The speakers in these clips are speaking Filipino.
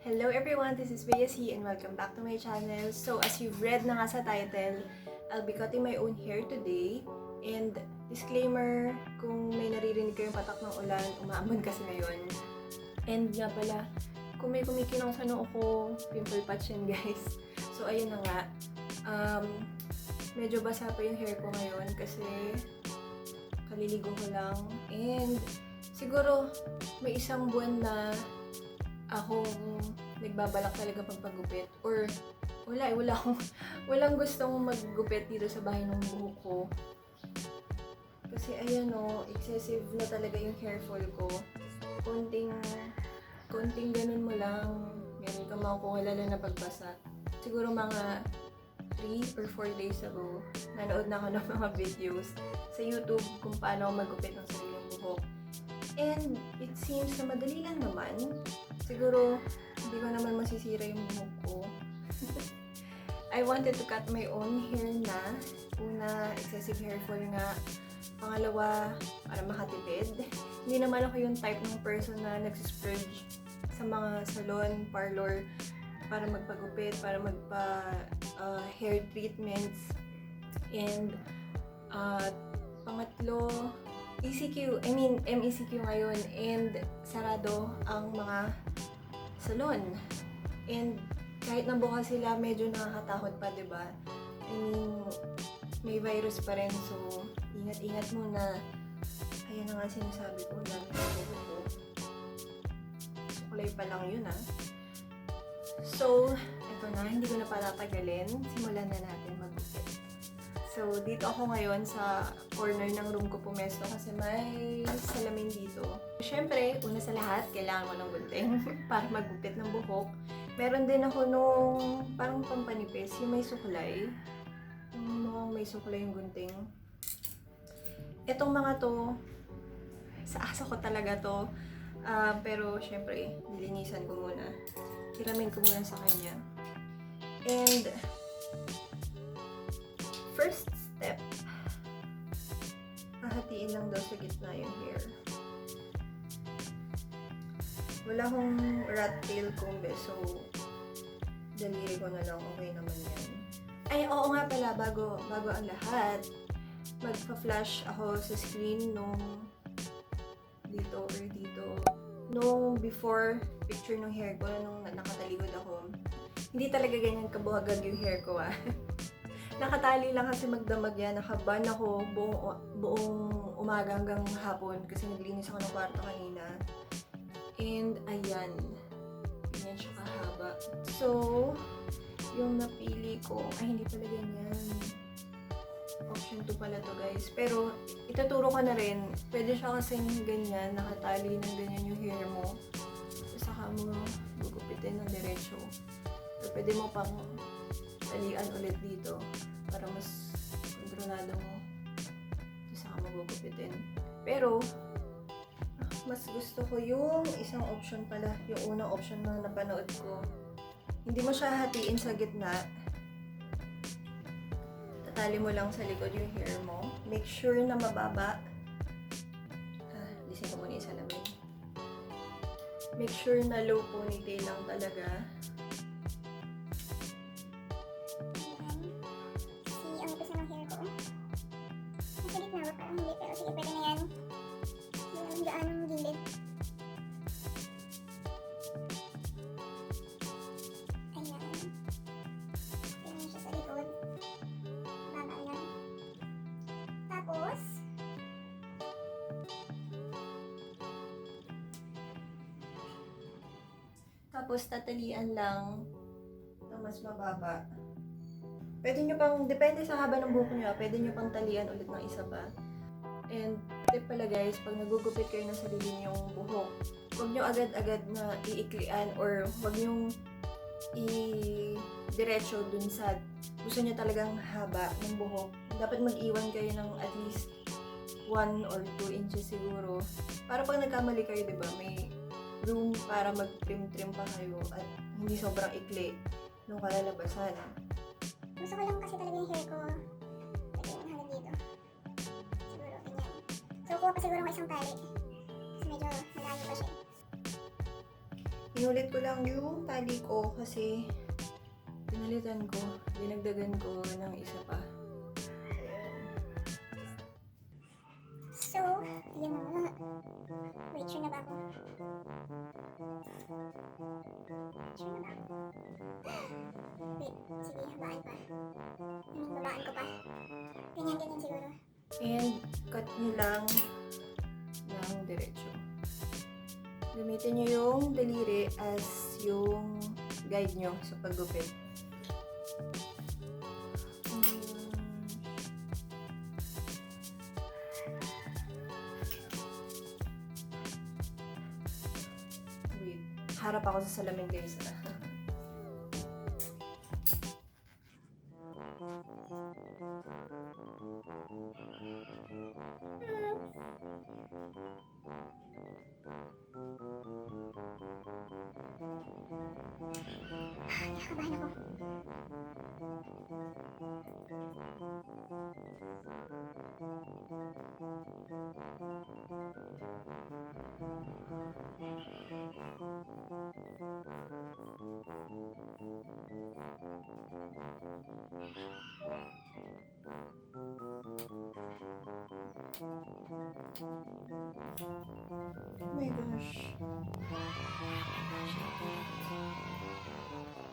Hello everyone, this is Bea Sy and welcome back to my channel. So as you've read na nga sa title, I'll be cutting my own hair today. And disclaimer, kung may naririnig kayong patak ng ulan, umaambon kasi ngayon. And nga pala, kung may kumikinang sa noo ko, pimple patch yan guys. So ayun na nga, medyo basa pa yung hair ko ngayon kasi kaliligo ko lang. And siguro may isang buwan na akong nagbabalak talaga pagpagupit or walang gustong maggupit dito sa bahay ng buhok ko. Kasi ayan excessive na talaga yung hair fall ko. Konting ganun mo lang, meron ka makukuha na pagbasa. Siguro mga 3 or 4 days ago, nanood na ako ng mga videos sa YouTube kung paano maggupit ng sariling buhok. And it seems na madali lang naman. Siguro, hindi ko naman masisira yung buhok ko. I wanted to cut my own hair na. Una, excessive hair fall nga. Pangalawa, para makatipid. Hindi naman ako yung type ng person na nagsisplurge sa mga salon, parlor, para magpagupit, para hair treatments. And pangatlo, MECQ ngayon and sarado ang mga salon. And kahit nabukas sila, medyo nakakatakot pa, diba? May virus pa rin, so ingat-ingat muna. Ayan na nga sinasabi ko, dami na ko. Sukulay pa lang yun, So, eto na, hindi ko na patatagalin. Simulan na natin maggupit. So, dito ako ngayon sa corner ng room ko pumesto kasi may salamin dito. Siyempre, una sa lahat, kailangan mo ng gunting para maggupit ng buhok. Meron din ako nung parang pampanipis, yung may suklay. Yung may suklay yung gunting. Etong mga to, sa aso ko talaga to. Pero, siyempre, nilinisan ko muna. Hiramin ko muna sa kanya. And first step, hahatiin lang daw sa gitna yung hair. Wala akong rat tail comb so daliri ko na lang, okay naman yan. Ay, oo nga pala, bago ang lahat, magpa-flash ako sa screen nung dito nung before picture ng hair ko, nung nakatalikod ako. Hindi talaga ganyan kabuhagag yung hair ko Nakatali lang kasi magdamag yan. Nakaban ako buong umaga hanggang hapon kasi naglinis ako ng kwarto kanina. And ayan. Ganyan siya kahaba. So, yung napili ko, ay hindi pala ganyan. Option 2 pala to guys. Pero, ituturo ko na rin. Pwede siya kasing ganyan. Nakatali ng ganyan yung hair mo. Saka mo gugupitin ng diretso. So, pwede mo pang talian ulit dito para mas kontrolado mo. Saka magugupitin. Pero, mas gusto ko yung isang option pala. Yung unang option na napanood ko. Hindi mo siya hatiin sa gitna. Tatali mo lang sa likod yung hair mo. Make sure na mababa. Lisin ko muna yung salamin. Make sure na low ponytail lang talaga. Tapos, tatalian lang na mas mababa. Pwede nyo pang, depende sa haba ng buhok nyo, pwede nyo pang talian ulit ng isa pa. And, tip pala guys, pag nagugupit kayo ng sarili nyong buhok, huwag nyo agad-agad na iiklian or huwag nyo i-diretso dun sa gusto nyo talagang haba ng buhok. Dapat mag-iwan kayo ng at least 1 or 2 inches siguro. Para pag nagkamali kayo, diba, may room para mag-trim-trim pa kayo at hindi sobrang ikli nung kalalabasan. Gusto ko lang kasi talaga yung hair ko lagyan hanggang dito. Siguro ganyan. So kuha pa siguro ng isang tali kasi medyo malayo pa siya. Inulit ko lang yung tali ko kasi pinalitan ko, dinagdagan ko ng isa pa. So, yun na nga. Wait, sure na ba ako? Sure na ba ako? Wait, sige, habaan pa. Babaan ko pa. Ganyan siguro. And cut nyo lang ng diretso. Gamitin nyo yung daliri as yung guide nyo sa paggupit. Wait, harap ako sa salamin guys. Kabahan ako. Oh my gosh.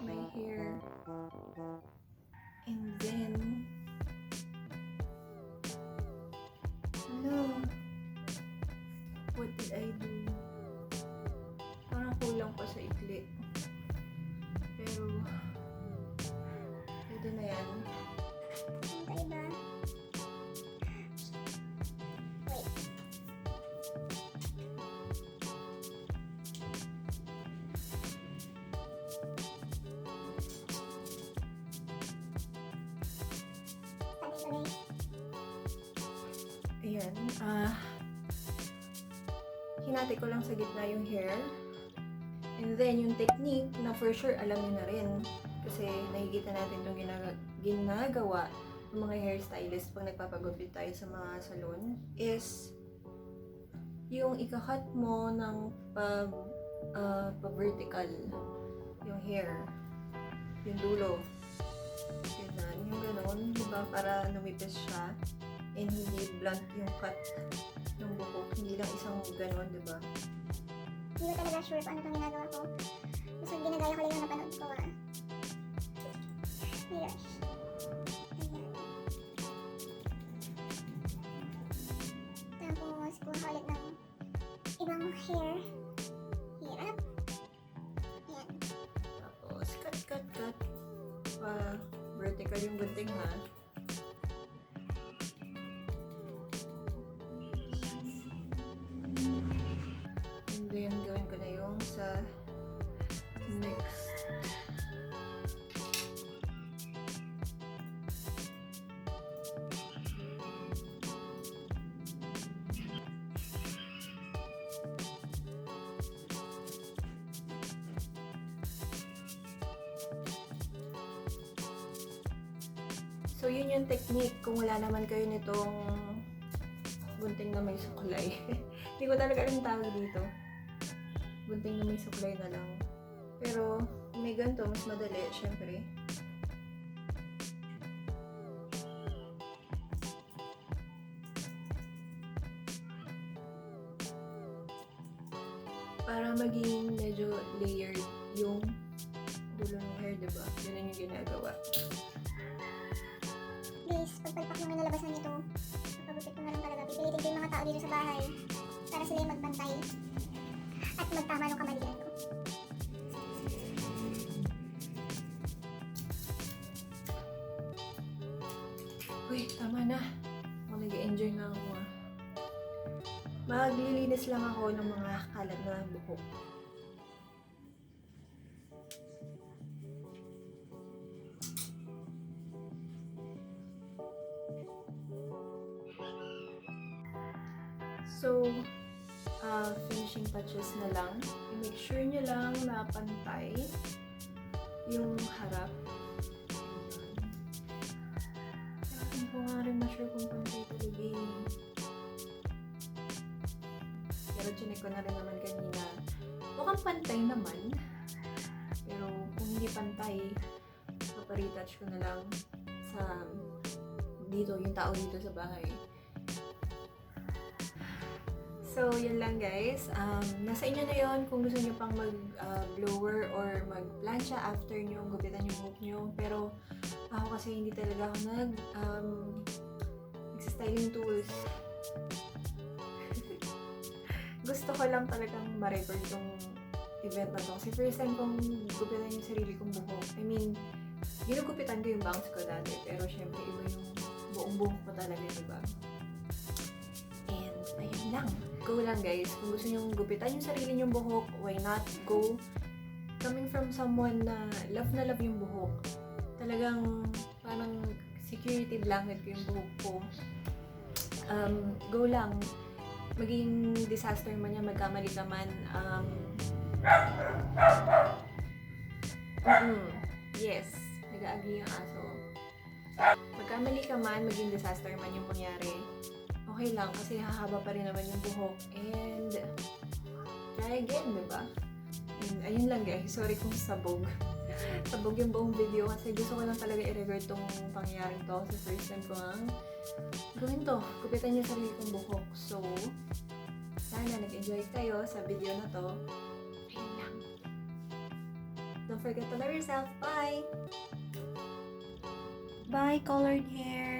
My hair. And then, hello. What did I do? Parang kulang pa sa ikli. Pero, pwede na yan. Ang kaiba. Wait. Tuloy. Ayan. Hinati ko lang sa gitna yung hair. And then, yung technique na for sure alam niyo na rin. Kasi nakikita natin itong ginagawa ng mga hairstylist pag nagpapagupit tayo sa mga salon is yung ikakat mo ng pa-vertical yung hair. Yung dulo. Ganun. Yung ganun. Diba? Para lumipis siya. And hindi blunt yung cut ng buhok. Hindi lang isang ganun, diba? Hindi ko talaga sure kung ano itong ginagawa ko. Basta ginagaya ko lang yung napanood ko Mirrors. Ayan. Tapos, kuha ulit ng ibang hair. Hirap. Ayan. Tapos, cut. Vertical yung gunting ha. And then, gawin ko na yung sa next. So, yun yung technique kung wala naman kayo nitong gunting na may suklay. Hindi ko talaga alam tawag dito. Gunting na may suklay na lang. Pero, kung may ganito, mas madali, syempre. Para maging medyo layered yung dulo ng hair, diba? Yun yung ginagawa. Guys, pagpalpak naman nalabasan nito, pagpagupit ko na lang talaga. Pipilitin ko yung mga tao dito sa bahay para sila yung magbantay at magtama ng kamalian ko. Uy, tama na. Ako nag-enjoy na ako. Maglilinis lang ako ng mga kalat na buhok. So, finishing touches na lang. I-make sure nyo lang na pantay yung harap. Hindi ko nga rin ma-sure kung pantay talaga eh. Pero chinek ko na rin naman kanina. Mukha mukhang pantay naman. Pero kung hindi pantay, paparetouch ko na lang sa dito, yung tao dito sa bahay. So, yun lang guys. Nasa inyo na yun kung gusto nyo pang mag-blower or mag-plancha after nyo gupitan yung buhok nyo. Pero ako kasi hindi talaga ako nag-styling tools. Gusto ko lang talagang ma-record itong event na to. Kasi first time kong gupitan yung sarili kong buhok. I mean, ginugupitan ko yung bangs ko dati. Pero syempre, iba yung buong buhok ko talaga, diba? And, ayun lang. Go lang guys. Kung gusto nyo gupitan yung sarili nyong buhok, why not go? Coming from someone na love yung buhok. Talagang parang security blanket ko yung buhok ko. Go lang. Maging disaster man yan, magkamali ka man. Yes, nag-agree yung aso. Magkamali ka man, maging disaster man yung mangyari. Okay lang, kasi hahaba pa rin naman yung buhok. And, try again, diba? And, ayun lang guys. Sorry kung sabog. Sabog yung buong video kasi gusto ko lang talaga i-record tong pangyayaring to. Sa first time ko nga gawin to. Kupitan yung sarili kong buhok. So, sana nag-enjoy kayo sa video na to. Ayun lang. Don't forget to love yourself. Bye! Bye, colored hair!